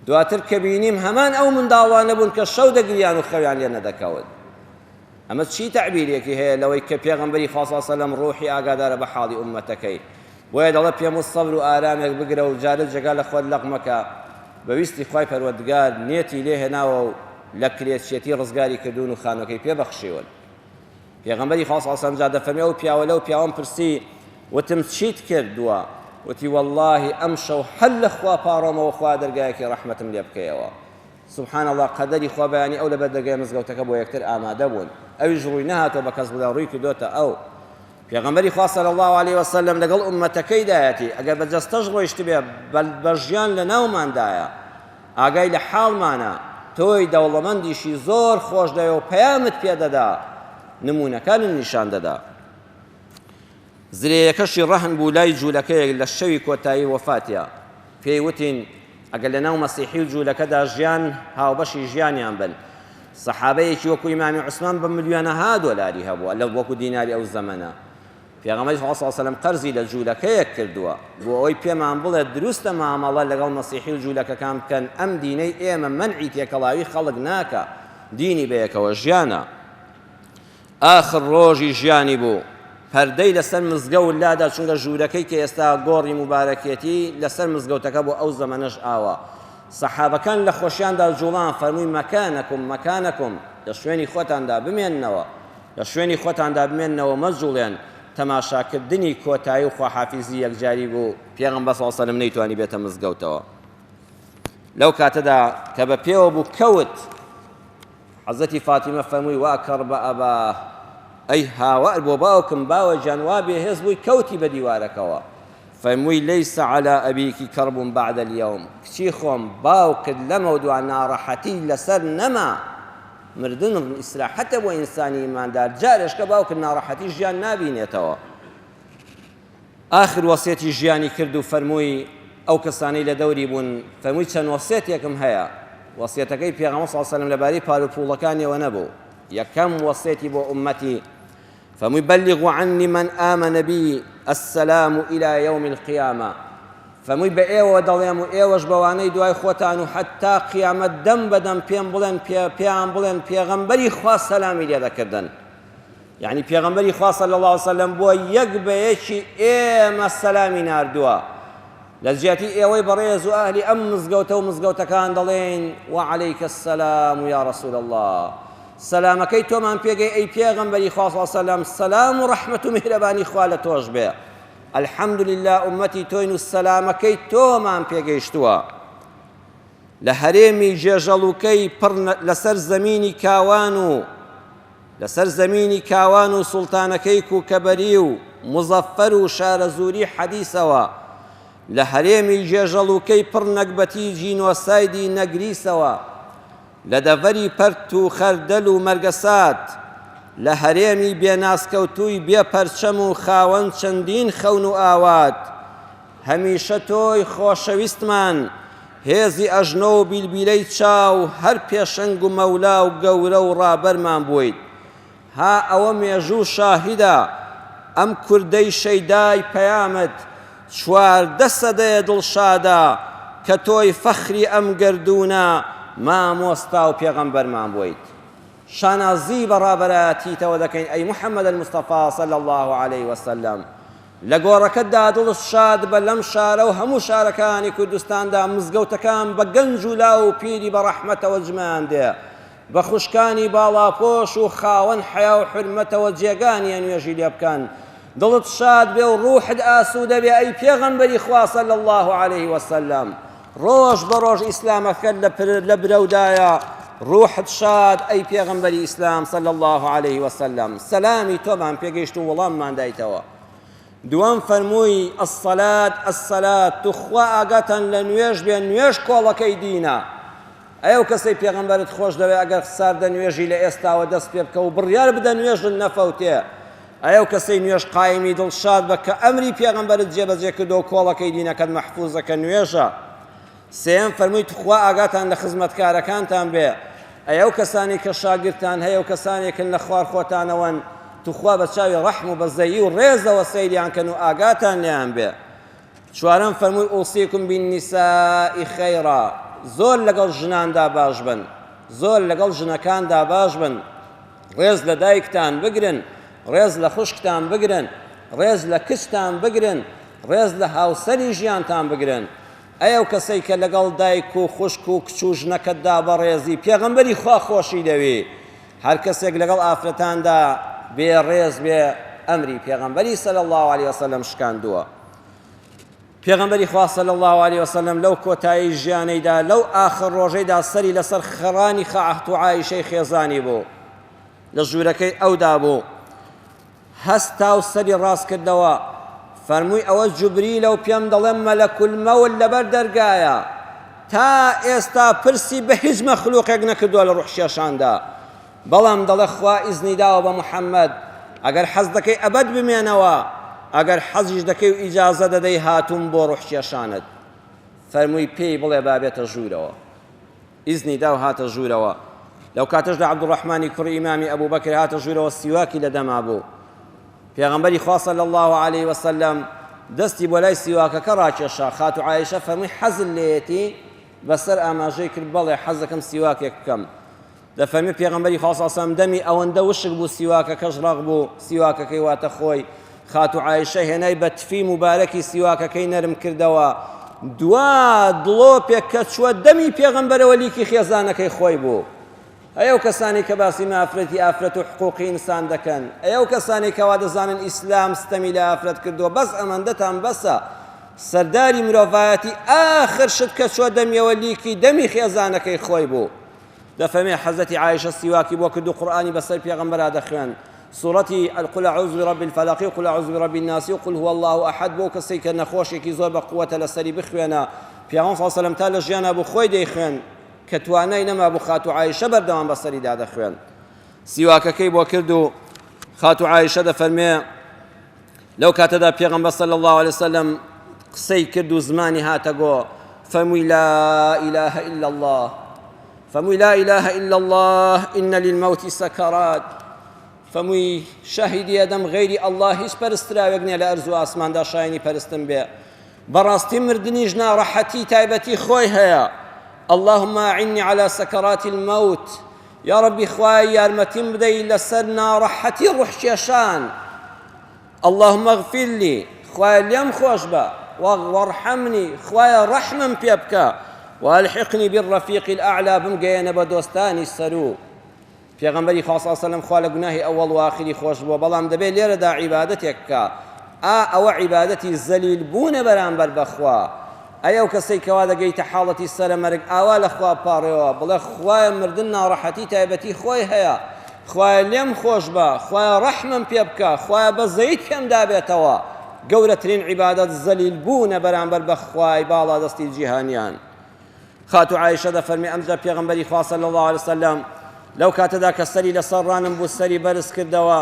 دواتر کە بینیم هەمان ئەو منداڵانە بوون کە شەو دەگریان و خەویان لێ نەدەکەوت ئەمە چی تەعبیرێکی هەیە لەوەی کە پێغەمبەری خوا سەلەم ڕۆحی ئاگادارە بە حاڵی ئوممەتەکەی بۆیە دەڵێ پێم سەبر و ئارامێک بگرە و جارت جێگا لە خۆت لەق مەکە بەویستی خوای پەروەردگار نێتی لێ هێناوە و لە کرێچێتی ڕزگاری کردوون و خانووەکەی پێبەخشیون پێغەمبەری خوا سەلەم جا دەفەرمێ و پیاوە لەو پیاوەم پرسی وتم چیت کردووە وتی والله ئەم شەو هەر لە خوا پاڕۆمەوە خوا دەرگایەکی ڕەحمەتم لێ بکەیەوە سبحان الله قەدەری خوا بەیانی ئەو لەبەر دەرگای مزگەوتەکە بۆ یەکتر ئامادە بوون ئەویش ڕووی نەهاتەوە بە کەس بڵێ ڕووی کردوتە ئەو پێغەمبەری خوا صلی الله علیه وسلم لەگەڵ ئوممەتەکەیدایەتی ئەگەر بە جەستەش ڕۆیشت بێ بە ژیان لە ناوماندایە ئاگای لە حاڵمانە تۆی دەوڵەمەندیشی زۆر خۆش دەوێ و پەیامت پێدەدا نمونەکانت نیشان دەدا زرێیەکەشی ڕەهن بوو لای جوولەکەیەک لە شەوی کۆتایی وەفاتیە پێی وتین ئەگەر لە ناو مەسیحی و جوولەکەدا ژیان هاوبەشی ژیانیان بن سەحابەیەکی وەکو ئیمامی عوسمان بە ملیۆنەها دۆلاری هەبووە لە وەکو دیناری ئەو زەمەنە پێغەمبەری خوا صلی الله علیه و سلم قەرزی لە جوولەکەیەک کردووە بۆ ئەوەی پێمان بڵێ دروستە مامەڵە لەگەڵ مەسیحی و جوولەکەکان بکەن ئەم دینەی ئێمە مەنعی تێکەڵاوی خەڵک ناکە دینی بەیەکەوە ژیانە ئاخر ڕۆژی ژیانی بوو پەردەی لەسەر مزگەوت لادا چونکە ژوورەکەی کە ئێستا گۆڕی مبارەکێتی لەسەر مزگەوتەکە بۆ ئەو زەمەنەش ئاوە سەحابەکان لە خۆشیاندا جوڵان فەرمووی مەکانەکم لە شوێنی خۆتاندا بمێننەوە لە شوێنی خۆتاندا بمێننەوە مەجوڵێن تەماشاکردنی کۆتایی و خواحافیزی یەکجاری بوو پێغەمبەر صلی الله علیه و سلم نەیتوانی بێتە مزگەوتەوە لەو کاتەدا کە بە پێوە بوو کەوت حەزەتی فاتیمە فەرمووی وا کەڕ بە ئەباه ئەی هاوار بۆ باوکم باوە جانوا بێهێز بووی کەوتی بە دیوارەکەوە فەرمووی لەیسە عەلا ئەبیکی کەڕبون بعد اليوم کچی خۆم باوکت لەمە دوان ناڕەحەتی لەسەر نەما مردن ئیسراحەتە بۆ ئینسانی ئیماندار جارێشکە باوکت ناڕەحەتی ژیان نابینێتەوە ئاخر وەسیەتی ژیانی کرد و فەرمووی ئەو کەسانەی لە دەوری بوون فەرمووی چەند وەسیەتێکم هەیە وەسیەتەکەی پێغەمبەر صلی الله علیه و سلم لەبارەی پار و پووڵەکانیەوە نەبوو یەکەم وەسیەتی بۆ ئوممەتی فەرمووی بەلیغوا عنی من ئامەنە بی السلام إلى يوم القيامة فەرمووی بە ئێوە دەڵێم و ئێوەش بەوانەی دوای خۆتان و حتا قیامەت دەم بەدەم پێیان بڵێن پێغەمبەری خوا سەلامی لێ دەکردن یعنی پێغەمبەری خوا صلی الله علیه و سلم بۆ یەک بە یەکی ئێمە سەلامی ناردووە لە جیاتی ئێوەی بەڕێز و ئاهلی ئەم مزگەوتە و مزگەوتەکان دەڵێن وعەلەیکە السەلام یا رسول الله سەلامەکەی تۆمان پێگەی ئەی پێغەمبەری خوا صلی الله علیه و سلم سەلام و ڕەحمەت و میهرەبانی خوا لە تۆش بێ الحمد لله ئومەتی تۆین و سەلامەکەی تۆمان پێگەیشتووە لە هەرێمی جێژەڵوکەی پڕ لەسەر زەمینی کاوان و سوڵتانەکەی کوکەبەری و مزەفەر و شارەزووری حەدیسەوە لە هەرێمی جێژەڵوکەی پڕ نەکبەتی جینۆسایدی نەگریسەوە لە دەڤەری پەرت و خەردەل و مەرگەسات لە هەرێمی بێناسکەوتووی بێپەرچەم و خاوەن چەندین خەون و ئاوات هەمیشە تۆی خۆشەویستمان هێزی ئەژنۆ و بیلبیلەی چاو هەر پێشەنگ و مەولا و گەورە و ڕابەرمان بوویت ها ئەوە مێژوو شاهیدە ئەم کوردەی شەیدای پەیامت چواردە سەدەیە دڵشادە کە تۆی فەخری ئەم گەردوونە مامۆستا و پێغەمبەرمان بوویت شانازی بەڕابەرەتیتەوە دەکەین ئەی محەممەد المستەفا صلی الله عليه وسلم لە گۆڕەکەتدا دڵت شاد بە لەم شارە و هەموو شارەکانی کوردستاندا مزگەوتەکان بە گەنج و لا و پیری بە ڕەحمەتەوە جمان دێ بە خوشکانی باڵاپۆش و خاوەن حیا و حرمەتەوە جێگانیان نوێژی لێ بکەن دڵت شاد بێ و ڕوحت ئاسوودە بێ ئەی پێغەمبەری خوا صلی الله عليه وسلم ڕۆژ بە ڕۆژ ئیسلامەکەت لە برەودایە ڕوحت شاد ئەی پێغەمبەری ئیسلام صلی الله عليه وسلم سەلامی تۆمان پێگەیشت و وەڵاممان دایتەوە دوام فەرمووی ئەسسەلات توخوا ئاگاتان لە نوێژ بێ نوێژ کۆڵەکەی دینە ئەو کەسەی پێغەمبەرت خۆش دەوێت ئەگەر ساردە نوێژی لە ئێستاوە دەست پێ بکە و بڕیار بدە نوێژت نەفەوتێ ئەو کەسەی نوێژ قایمی دڵشاد بە کە ئەمری پێغەمبەرت جێبەجێ کردو و کۆڵەکەی دینەکەت مەحفوظەکە نوێژە سێم فەرمووی توخوا ئاگاتان لە خزمەتکارەکانتان بێ ئەو کەسانی کە شاگرتان هەیە و کەسانێکن لە خوار خۆتانەوەن توخوا بە چاوی ڕەحم و بەزەیی و ڕێزەوە سەیریان کەن و ئاگاتان لێیان بێ چوارەم فەرمووی ئوصیکم بالنساء خەیرا زۆر لەگەڵ ژناندا باش بن زۆر لەگەڵ ژنەکاندا باش بن ڕێز لە دایکتان بگرن ڕێز لە خوشکتان بگرن ڕێز لە کچتان بگرن ڕێز لە هاوسەری ژیانتان بگرن ئەو کەسەی کە لەگەڵ دایک و خوشک و کچ و ژنەکەتدا بە ڕێزی پێغەمبەری خوا خۆشی دەوێ هەر کەسێک لەگەڵ ئافرەتاندا بێڕێز بێ ئەمری پێغەمبەری صلی الله عليه وسلم شکاندووە پێغەمبەری خوا صلی الله عليه وسلم لەو کۆتایی ژیانەیدا لەو ئاخر ڕۆژەیدا سەری لەسەر خەڕانی خەعەت و عایشەی خێزانی بوو لە ژوورەکەی ئەودا بوو هەستا و سەری ڕاست کردەوە فەرمووی ئەوە جوبریلە و پێم دەڵێن مەلەکول مەول لەبەر دەرگایە تا ئێستا پرسی بە هیچ مەخلووقێک نەکردووە لە ڕوحشێشاندا بەڵام دەڵێ خوا ئیزنی داوە بە محەممەد ئەگەر حەز دەکەی ئەبەد بمێنەوە ئەگەر حەزیش دەکەی و ئیجازە دەدەی هاتووم بۆ ڕوحکێشانت فەرمووی پێی بڵێ بابێتە ژوورەوە ئیزنی دا و هاتە ژوورەوە لەو کاتەشدا عەبدوڕەحمانی کوڕی ئیمامی ئەبوو بەکر هاتە ژوورەوە سیواکی لە دەما بوو پێغەمبەری خوا صلی الله عليه وسلم دەستی بۆ لای سیواکەکە ڕاکێشا خاتو عایشە فەرمووی حەزت لێیەتی بەسەر ئاماژەی کرد بەڵێ حەز دەکەم سیواکێک بکەم دەفەرمی پێغەمبەری خوا صلی الله عليه وسلم دەمی ئەوەندە وشک بوو سیواکەکەش ڕەق بوو سیواکەکەی واتە خۆی خاتو عایشە هێنای بە تفی مبارەکی سیواکەکەی نەرم کردەوە دوا دڵۆپێک کە چووە دەمی پێغەمبەرەوە لیکی خێزانەکەی خۆی بوو ئەو کەسانی کە باسی مافرەتی ئافرەت و حقوقی ئینسان دەکەن ئەو کەسانی کەوا دەزانن ئیسلام ستەمی لە ئافرەت کردووە بەس ئەمەندەتان بەسە سەرداری مرۆڤایەتی ئاخر شت کە چووە دەمیەوە لیکی دەمی خێزانەکەی خۆی بوو دەفەرمێ حەزەتی عایشە سیواکی بۆ کرد و قورئانی بەسەر پێغەمبەرا دەخوێن سوورەتی قل أعوذ برب الفلق وقل أعوذ برب الناس وقل هو الله أحد بۆ کەسێک کە نەخۆشێکی زۆر بە قووەتە لەسەری بخوێنە پیامبەر صلی الله علیه و سلم تا لە ژیانە بۆ خۆی دەیخوێن کە توانای نەما بوو خاتو عایشە بەردەوام بەسەریدا دەخوێن سیواکەکەی بۆ کرد و خاتو عایشە دەفەرمێ لەو کاتەدا پێغەمبەر صلی الله عليه وسلم قسەی کرد و زمانی هاتە گۆ فەرمووی لا إله إلا الله فەرمووی لا إله إلا الله إن للموت سكرات فەرمووی شاهیدی ئەدەم غەیری ئەڵڵا هیچ پەرستراوێک نییە لە ئەرز و ئاسماندا شایانی پەرستن بێ بەڕاستی مردنیش ناڕەحەتی تایبەتی خۆی هەیە اللهم أعني على سكرات الموت يا ربي خوای یارمەتیم بدەی لەسەر ناڕەحەتی ڕوحکێشان اللهم اغفر لي خوای لێم خۆش بە وارحمني خوای ڕەحمم پێ بکە والحقني بالرفيق الأعلى بمگەیەنە بە دۆستانی سەرو پێغەمبەری خوا صلی الله علیه و سلم خوا لە گوناهی ئەوەڵ و ئاخری خۆش بووە بەڵام دەبێت لێرەدا عیبادەتێک بکە ئەوە عیبادەتی زەلیل بوونە بەرامبەر بەخوا ئەو کەسەی کەوا دەگەیتە حاڵەتی سەرە مەرگ ئاوا لە خوا پاڕێەوە بڵێ خوایە مردن ناڕەحەتی تایبەتی خۆی هەیە خوایە لێم خۆش بە خوایە ڕەحمم پێ بکە خوایە بەزەیت پێم دابێتەوە گەورەترین عیبادەت زەلیل بوونە بەرامبەر بە خوای باڵا دەستی جیهانیان خاتو عایشە دەفەرمی ئەمجا پێغەمبەری خوا صلی الله عليه وسلم لەو کاتەدا کە سەری لەسەر ڕانم بوو سەری بەرز کردەوە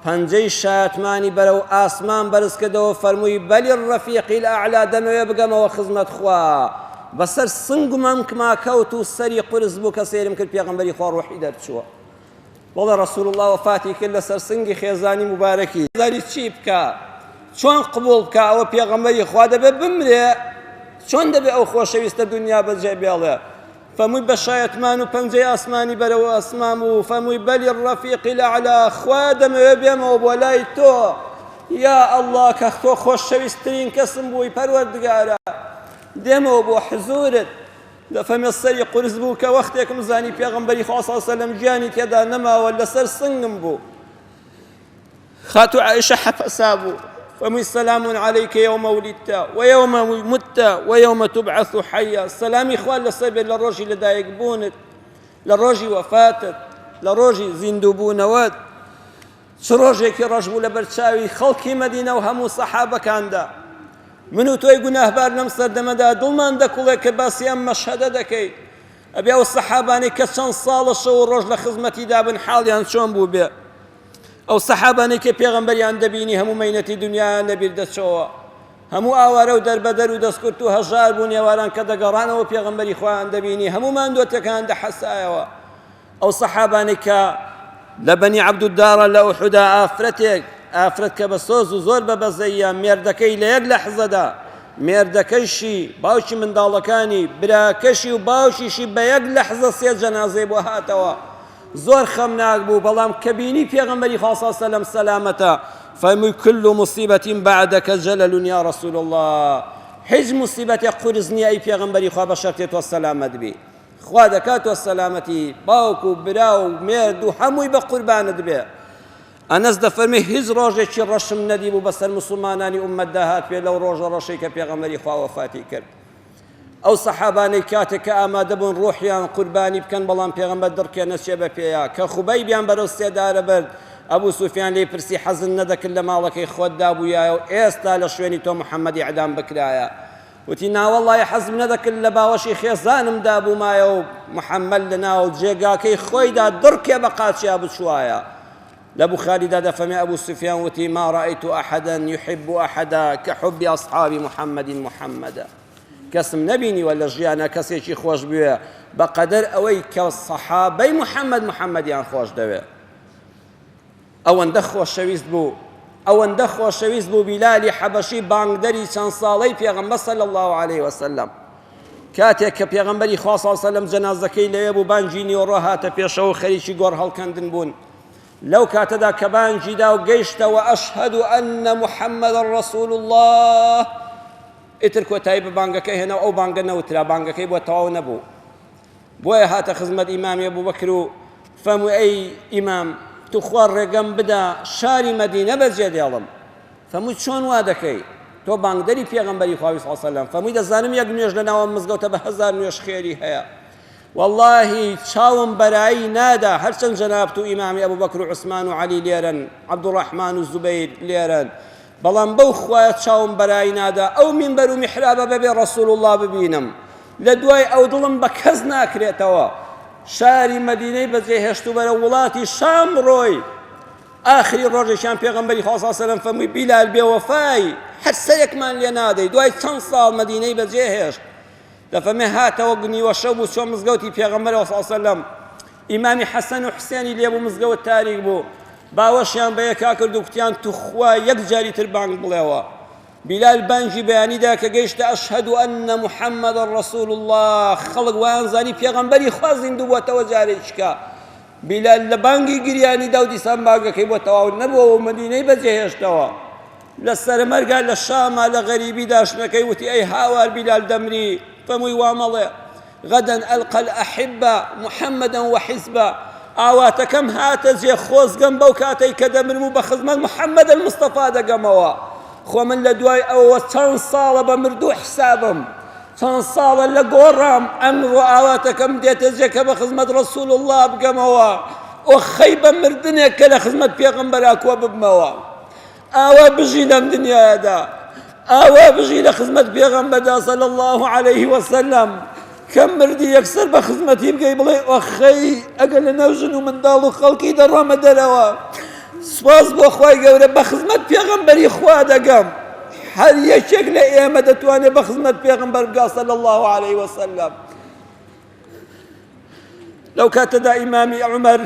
پەنجەی شایەتمانی بەرەو ئاسمان بەرز کردەوە فەرمووی بەلی ڕەفیقی الأعلا دەمەوێ بگەمەوە خزمەت خوا بەسەر سنگمەم کما کەوت و سەری قورس بوو کە سێرم کرد پێغەمبەری خوا ڕوحی دەرچووە بەڵێ ڕەسوول الله وفاتی کرد لەسەر سنگی خێزانی مبارەکی زاری چی بکە چۆن قبوڵ بکە ئەوە پێغەمبەری خوا دەبێت بمرێ چۆن دەبێت ئەو خۆشەویستە دنیا بەجێ بێڵێ فەمووی بە شایەتمان و پەنجەی ئاسمانی بەرەوە ئەسمان بوو فەمووی بەلی ڕەفیقی الأعلا خوا دەمەوێ بێمەوە بۆ لای تۆ یا ئەڵڵا کە تۆ خۆشەویستترین کەسم بووی پەروەردگارە دێمەوە بۆ حزورت دەفەمێ سەری قورس بوو کە وەختێکم زانی پێغەمبەری خوا صلی الله علیه وسلم گیانی تێدا نەماوە لەسەر سنگم بوو خاتو عائشە حەپەسا بوو فمي سلام عليك يوم ولدت ويوم مت ويوم تبعث حيا سلامي خوال لسبب للروجي لدايق بونت للروجي وفاتت للروجي زندوبونوات شروجي كي رجبو لبرشاوي خلقي مدينة وهمو صحابة كاندا منو توي قناه بار نمسر دمدا دولمان دكوليك باسيام مشهد دكي أبي أو الصحاباني كشان صالة شو الرجل خزمتي دابن حاليان شون بو بيه ئەو سەحابانەی کە پێغەمبەریان دەبینی هەموو مەینەتی دنیایان لەبیردەچەوە هەموو ئاوارە و دەربەدەر و دەستکورت و هەژار بوون ێواران کە دەگەڕانەوە پێغەمبەری خۆیان دەبینی هەموومان دۆتەکان دەحەسایەوە ئەو سەحابانەی کە لە بەنی عەبدودارە لە ئوحودا ئافرەت کە بە سۆز و زۆر بەبەزەیە مێردەکەی لە یەک لەحزەدا مێردەکەیشی باوکی منداڵەکانی براکەشی و باوکیشی بە یەک لەحزە سێ جەنازەی بۆ هاتەوە زۆر خەمناک بوو بەڵام کە بینی پێغەمبەری خوا صلی الله علیه وسلم سەلامەتە فەرمووی كل مصیبة بعدك جلل یا رسول الله هیچ مصیبەتێک قورس نییە ئەی پێغەمبەری خوا بە شەرتێ تۆ سەلامەت بی خوا دەکاتەوە سەلامەتی باوک و برا و مێرد و هەمووی بە قوربانت بێ ئەنەس دەفەرمێ هیچ ڕۆژێکی ڕەشم نەدیبوو بەسەر مسلمانانی ئومەتدا هات پێ لەو ڕۆژە ڕەشەی کە پێغەمبەری خوا وەفاتی کرد ئەو سەحابانەی کاتێک کە ئامادە بوون ڕۆحیان قوربانی بکەن بەڵام پێغەمبەر دڕکێنە چێ بە پێیە کە خوبەیبیان بەرەو سێدارە برد ئەبوو سوفیان لێی پرسی حەزن نەدەکرد لە ماڵەکەی خۆت دابوویایە و ئێستا لە شوێنی تۆ محەممەدی ئەعدام بکرایە وتی ناوەڵڵی حەزم نەدەکرد لە باوەشی خێزانم دابوومایە و محەممەد لە ناو جێگاکەی خۆیدا دڕکێ بە قاچیا بچوایە لە بوخاریدا دەفەرمێ ئەبوو سوفیان وتی ما رأيت أحدا يحب أحدا كحب أصحاب محمد محمدا کەسم نەبینی وە لە ژیانە کەسێکی خۆش بوێ بەقەدەر ئەوەی کە سەحابەی محەممەدیان خۆش دەوێ ئەوەندە خۆشەویست بوو بیلالی حەبەشی بانگدەری چەند ساڵەی پێغەمبەر صلی الله عليه وسلم کاتێک کە پێغەمبەری خوا صلی الله عليه وسلم جەنازەکەی لەوێ بوو بانگی نیوەڕۆ هاتە پێشەوە خەریکی گۆڕ هەڵکەندن بوون لەو کاتەدا کە بانگیدا و گەیشتەوە ئەشهەد ئەنە محەممەدە ڕەسوول الله ئیتر کۆتایی بە بانگەکەی هێنا ئەو بانگە نەوترا بانگەکەی بۆ تەواو نەبوو بۆیە هاتە خزمەت ئیمامی ئەبوبەکر و فەرمووی ئەی ئیمام تو خوا ڕێگەم بدا شاری مەدینە بەجێ دێڵم فەرمووی چۆن وا دەکەی تۆ بانگدەری پێغەمبەری خوا صلی الله علیه وسلم فەرمووی دەزانم یەک نوێژ لە ناوە مزگەوتە بە 1000 نوێژ خێری هەیە واللهی چاوم بەرایی نادا هەرچەند جەنابەت و ئیمامی ئەبوبەکر و عوسمان و عەلی لێرەن عەبدوڕەحمان و زوبەیر لێرەن بەڵام بەو خوایە چاوم بەرایی نادا ئەو مینبەر و میحرابە بەبێ ڕەسوول الله ببینم لە دوای ئەو دڵم بە کەس ناکرێتەوە شاری مەدینەی بەجێهێشت و بەرە وڵاتی شام ڕۆی ئاخری ڕۆژێکیان پێغەمبەری خوا صلی الله علیه وسلم فەرمووی بیلال بێوەفای هەر سەرێکمان لێ نادەی دوای چەند ساڵ مەدینەی بەجێهێشت دەفەرمێ هاتەوە نیوە شەو بوو چۆن مزگەوتی پێغەمبەرەوە صلی الله علیه وسلم ئیمامی حەسەن و حوسێنی لێبوو مزگەوت تاریک بوو باوەشیان بە یەکا کرد و کوتیان تو خوا یەک جاری تر بانگ بڵێەوە بیلال بانگی بەیانیدا کە گەیشتە ئەشهەد ئەنە محەممەدە ڕەسوول الله خەڵک وایان زانی پێغەمبەری خوا زیندوو بووەتەوە جارێکیکە بیلال لە بانگی گریانیدا و دیسان بانگەکەی بۆ تەواو نەبووە و مەدینەی بەجێهێشتەوە لە سەرمەرگا لە شاما لە غەریبی داشنەکەی وتی ئەی هاوار بیلال دەمری فەرمووی وامەڵێ غەدەن ئەلقە الئەحیبە محەممەدەن وەحیزبە ئاواتەکەم هاتە جێ خۆزگەم بەو کاتەی کە دەمرم و بە خزمەت محەممەد المستەفا دەگەمەوە خۆ من لە دوای ئەوە چەند ساڵە بە مردوو حسابم چەند ساڵە لە گۆڕام ئەمڕۆ ئاواتەکەم دێتە جێ کە بە خزمەت ڕەسوول الله بگەمەوە ئۆ خەی بە مردنێک کە لە خزمەت پێغەمبەرا کۆ ببمەوە ئاوا بژی لەم دنیادا ئاوا بژی لە خزمەت پێغەمبەردا صلی الله عليه وسلم کەم مردی یەکسەر بە خزمەتی بگەی بڵێ ئۆخەی ئەگەر لە ناو ژن و منداڵ و خەڵکی دەڕۆمە دەرەوە سوپاس بۆ خوای گەورە بە خزمەت پێغەمبەری خوا دەگەم هەر یەکێک لە ئێمە دەتوانێت بە خزمەت پێغەمبەر بگا صلی الله عليه وسلم لەو کاتەدا ئیمامی عومەر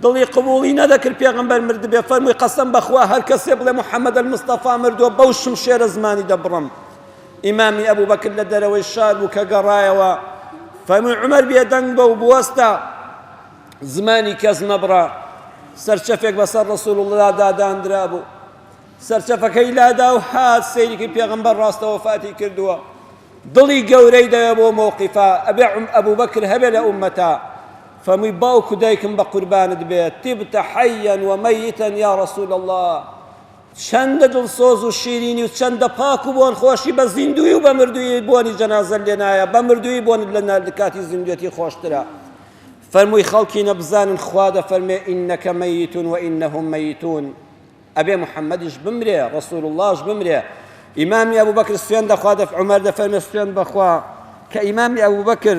دڵی قبوڵی نەدەکرد پێغەمبەر مردبێ فەرمووی قەسەم بەخوا هەر کەسێ بڵێ محەممەد المستەفا مردووە بەو شمشێرە زمانی دەبڕم ئیمامی ئەبوبەکر لە دەرەوەی شار بوو کە گەڕایەوە فەرمووی عومەر بێدەنگ بە و بوەستە زمانی کەس مەبڕە سەرچەفێک بەسەر ڕەسوول الله داداندرا بوو سەرچەفەکەی لادا و هات سەیری پێغەمبەر ڕاستە وەفاتی کردووە دڵی گەورەی دەوێ بۆ مووقیفە ئەبێ ئەبوو بەکر هەبێ لە ئومەتا فەرمووی باوکو دایکم بە قوربانت بێت تبتە حەیەن ومەیتەن یا ڕەسوول الله چەندە دڵسۆز و شیرینی و چەندە پاک و بۆن خۆشی بە زیندوی و بە مردووی بۆنی جەنازە لێ نایە بە مردووی بۆن لە کاتی زیندوێتی خۆشترە فەرمووی خەڵکی نەبزانن خوا دەفەرمێ ئینەکە مەیتون وئینەهم مەیتون ئەبێ محەممەدیش بمرێ ڕەسوول اللهش بمرێ ئیمامی ئەبوو بەکر سوێن دەخوا عومەر دەفەرمێ سوێن بەخوا کە ئیمامی ئەبوو بەکر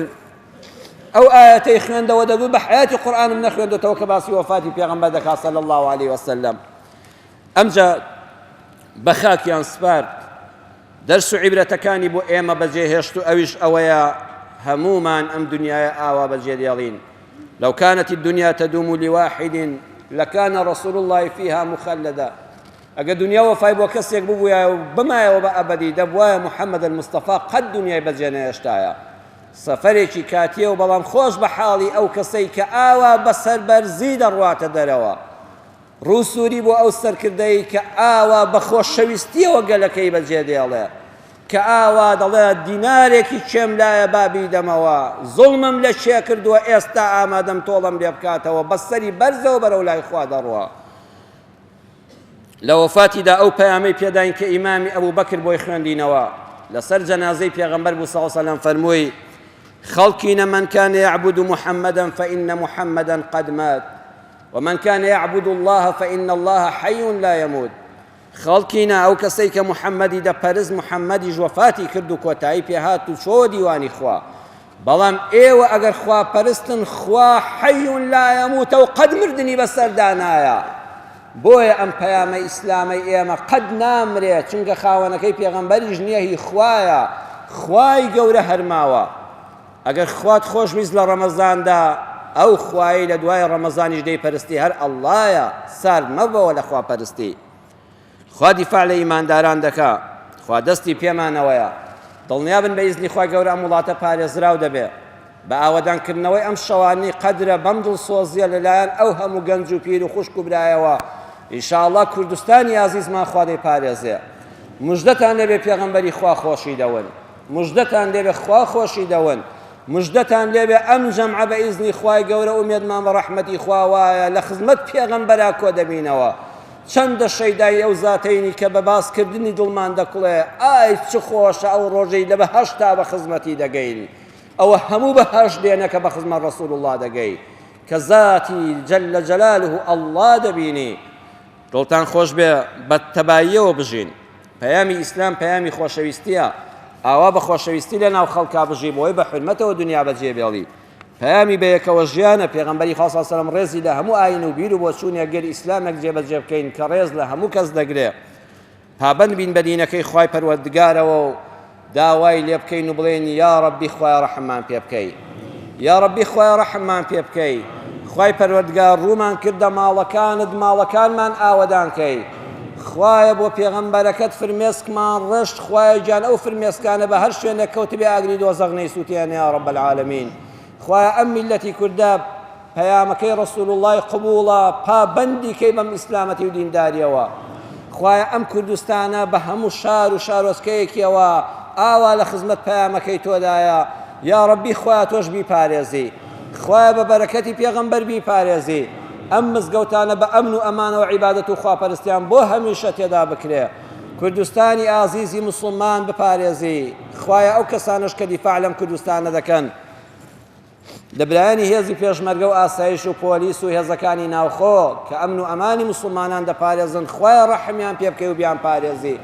ئەو ئاەتەی خوێندەوە دەبوو بە حیاتی قورئانم نەخوێندەوە کە باسی وەفاتی پێغەمبەر دەکات صلی الله عليه وسلم ئەمجا بە خاکیان سپارد دەرس و عیبرەتەکانی بۆ ئێمە بەجێهێشت و ئەویش ئەوەیە هەمومان ئەم دنیای ئاوا بەجێدێڵین لو كانت الدنيا تدوم لواحد لكان رسول الله فيها مخلدا ئەگە دنیا وەفای بۆ کەسێک ببووایە و بمایەوە بە ئەبەدی دەبوایە محەممەد المستەفا قەت دنیای بەجێ نەهێشتایە سەفەرێکی کاتیە و بەڵام خۆش بە حاڵی ئەو کەسەی کە ئاوا بەسەر بەرزی دەڕواتە دەرەوە ڕووسوری بۆ ئەو سەرکردەی کە ئاوا بە خۆشەویستیەوە گەلەکەی بەجێ دێڵێ کە ئاوا دەڵێ دینارێکی چێم لایە بابی دەمەوە زوڵمم لە چێ کردووە ئێستا ئامادەم تۆڵم لێ بکاتەوە بەسەری بەرزەوە بەرەو لای خوا دەڕوە لە وەفاتیدا ئەو پەیامەی پێداین کە ئیمامی ئەبوو بەکر بۆی خوێندینەوە لەسەر جەنازەی پێغەمبەر بوو صلی الله علیه وسلم فەرمووی خەڵکینە من كان يعبد محمدا فإن محمدا قد مات ومن كان يعبد الله فإن الله حي لا يموت خەڵکینە ئەو کەسەی کە محەممەدی دەپەرست محەممەدیش وەفاتی کرد و کۆتایی پێهات و چۆ دیوانی خوا بەڵام ئێوە ئەگەر خوا پەرستن خوا حەی لا یەموت و قەد مردنی بەسەردانایە بۆیە ئەم پەیامەی ئیسلامی ئێمە قەد نامرێت چونکە خاوەنەکەی پێغەمبەریش نییە هی خوایە خوای گەورە هەرماوە ئەگەر خوات خۆشویست لە ڕەمەزاندا ئەو خوایی لە دوای ڕەمەزانیش دەیپەرستی هەر ئەڵڵایە سارد مەبەوە لە خواپەرستی خوا دیفاع لە ئیمانداران دەکا خوا دەستی پێمانەوەیە دڵنیابن بە ئیزنی خوای گەورە ئەم وڵاتە پارێزراو دەبێ بە ئاوەدانکردنەوەی ئەم شەوانی قەدرە بەم دڵسۆزیە لەلایەن ئەو هەموو گەنج و پیر و خوشک و برایەوە ئینشاءڵڵا کوردستانی عەزیزمان خوا دەیپارێزێ موژدەتان لێبێ پێغەمبەری خوا خۆشی دەون موژدەتان لێبێ خوا خۆشی دەون موژدەتان لێبێ ئەم جەمعە بە ئیزنی خوای گەورە ئومێدمان بە ڕەحمەتی خوا وایە لە خزمەت پێغەمبەرا کۆ دەبینەوە چەندە شەیدای ئەو زاتەینی کە بە باسکردنی دڵمان دەکڵێ ئای چ خۆشە ئەو ڕۆژەی لە بەهەشتا بە خزمەتی دەگەین ئەوە هەموو بەهەش دێنە کە بە خزمەت ڕەسوول الله دەگەی کە زاتی جەلە جەلالوه ئەڵڵا دەبینی دڵتان خۆش بێ بە تەباییەوە بژین پەیامی ئیسلام پەیامی خۆشەویستیە ئاوا بە خۆشەویستی لە ناو خەڵکا بژی بۆی بە حورمەتەوە دنیا بەجێبێڵی پەیامی بەیەکەوە ژیانە پێغەمبەری خوا صلی الله علیه و سلم ڕێزی لە هەموو ئاین و بیر و بۆچوونێ گەر ئیسلامێک جێبەجێ بکەین کە ڕێز لە هەموو کەس دەگرێ پابەند بین بە دینەکەی خوای پەروەردگارەوە و داوای لێ بکەین و بڵێن یا ڕەبی خوای ڕەحممان پێ بکەی یا ڕەبی خوای ڕەحممان پێ بکەی خوای پەروەردگار ڕوومان کردە ماڵەکانت ماڵەکانمان ئاوەدان کەی خوایە بۆ پێغەمبەرەکەت فرمێسکمان ڕشت خوایە گیان ئەو فرمێسکانە بە هەر شوێنێک کەوتبێ ئاگری دۆزەق نەیسووتیان یا ڕەب العالەمین خوایە ئەم میلەتی کوردە پەیامەکەی ڕەسوول اللهی قبوڵە پابەندی کەی بەم ئیسلامەتی و دینداریەوە خوایە ئەم کوردستانە بە هەموو شار و شارۆچکەیەکیەوە ئاوا لە خزمەت پەیامەکەی تۆدایە یا ڕەبی خوایە تۆش بیپارێزی خوایە بە بەرەکەتی پێغەمبەر بیپارێزی ئەم مزگەوتانە بە ئەمن و ئەمانەوە عیبادەت و خواپەرستیان بۆ هەمیشە تێدا بکرێ کوردستانی ئازیزی موسڵمان بپارێزی خوایە ئەو کەسانش کە دیفاع لەم کوردستانە دەکەن لە برایانی هێزی پێشمەرگە و ئاسایش و پۆلیس و هێزەکانی ناوخۆ کە ئەمن و ئەمانی موسڵمانان دەپارێزن خوایە ڕەحمیان پێ بکەی و بیان پارێزی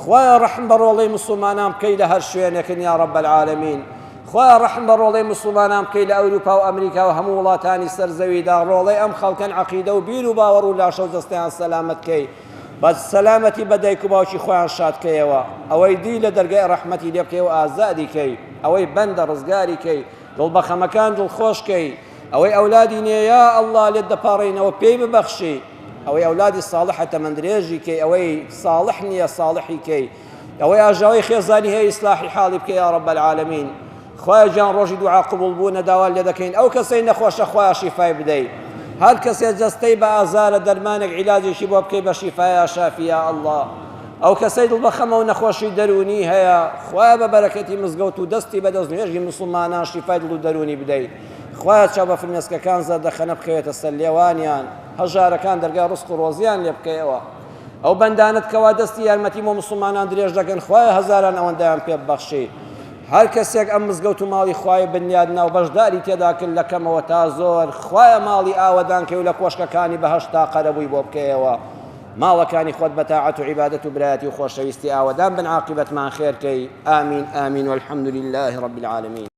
خوایە ڕەحم بە ڕۆڵەی موسڵمانان بکەی لە هەر شوێنێکن یا ڕەب العالەمین خوایە ڕەحم بە ڕۆڵەی موسڵمانان بکەی لە ئەوروپا و ئەمریکا و هەموو وڵاتانی سەرزەویدا ڕۆڵەی ئەم خەڵکەن عەقیدە و بیر و باوەڕ و لاشە و جەستەیان سەلامەت کەی بە سەلامەتی بە دایک و باوکی خۆیان شادکەیەوە ئەوەی دی لە دەرگای ڕەحمەتی لێ بکەی و ئازادی کەی ئەوەی بەندە ڕزگاری کەی دڵبەخەمەکان دڵخۆشکەی ئەوەی ئەولادی نییە یا ئەڵڵا لێت دەپاڕێنەوە پێی ببەخشی ئەوەی ئەولادی ساڵحە تەمەندرێژی کەی ئەوەی ساڵح نییە ساڵحی کەی ئەوەی ئاژاوی خێزانی هەیە ئیسلاحی حاڵی بکەی یا ڕەب العالەمین خوای جان ڕۆژی دوعا قبوڵ بوو نەداوان لێ دەکەین ئەو کەسەی نەخۆشە خوای شیفای بدەیت هەر کەسێ جەستەی بە ئازارە دەرمانێک عیلاجێکی بۆ بکەی بە شیفای شافی یا ئەڵڵا ئەو کەسەی دڵ بە خەمە و نەخۆشی دەرونی هەیە خوای بە بەرەکەتی مزگەوت و دەستی بە دەست نوێژی موسڵمانان شیفای دڵ و دەرونی بدەیت خوای چاو بە فرمێسکەکان زەردەخەنە بکەوێتە سەر لێوانیان هەژارەکان دەرگا ڕزق و ڕۆزیان لێ بکەیەوە ئەو بەندانت کەوا دەستی یارمەتی بۆ موسڵمانان درێژ دەکەن خوای هەزاران ئەوەندەیان پێ ببەخشی هەر کەسێک ئەم مزگەوت و ماڵی خوای بنیادنا و بەشداری تێدا کرد لە کەمەوە تا زۆر خوایە ماڵی ئاوەدان کەی و لە کۆشکەکانی بەهەشتا قەرەبووی بۆ بکەیەوە ماڵەکانی خۆت بە تاعەت و عیبادەت و برایەتی و خۆشەویستی ئاوەدان بن عاقبەتمان خێرکەی ئامین ئامین والحەمد لله رب العالمین